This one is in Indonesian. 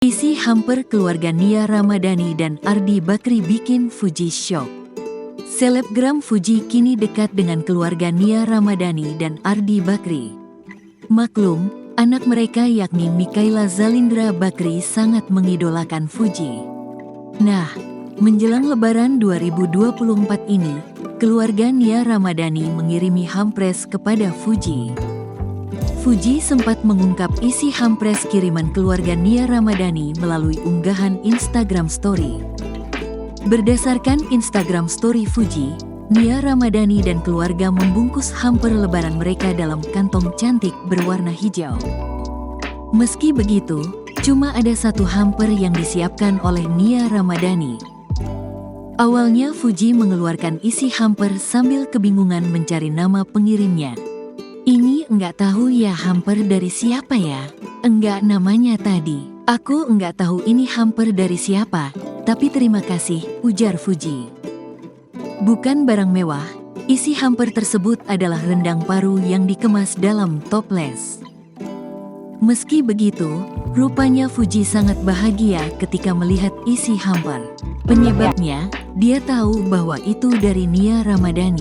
Isi hamper keluarga Nia Ramadhani dan Ardi Bakri bikin Fuji shock. Selebgram Fuji kini dekat dengan keluarga Nia Ramadhani dan Ardi Bakri. Maklum, anak mereka yakni Mikaela Zalindra Bakri sangat mengidolakan Fuji. Nah, menjelang Lebaran 2024 ini, keluarga Nia Ramadhani mengirimi hampres kepada Fuji. Fuji sempat mengungkap isi hampres kiriman keluarga Nia Ramadhani melalui unggahan Instagram Story. Berdasarkan Instagram Story Fuji, Nia Ramadhani dan keluarga membungkus hamper lebaran mereka dalam kantong cantik berwarna hijau. Meski begitu, cuma ada satu hamper yang disiapkan oleh Nia Ramadhani. Awalnya Fuji mengeluarkan isi hamper sambil kebingungan mencari nama pengirimnya. Ini enggak tahu ya hamper dari siapa ya? Enggak namanya tadi. Aku enggak tahu ini hamper dari siapa, tapi terima kasih, ujar Fuji. Bukan barang mewah, isi hamper tersebut adalah rendang paru yang dikemas dalam toples. Meski begitu, rupanya Fuji sangat bahagia ketika melihat isi hamper. Penyebabnya, dia tahu bahwa itu dari Nia Ramadhani.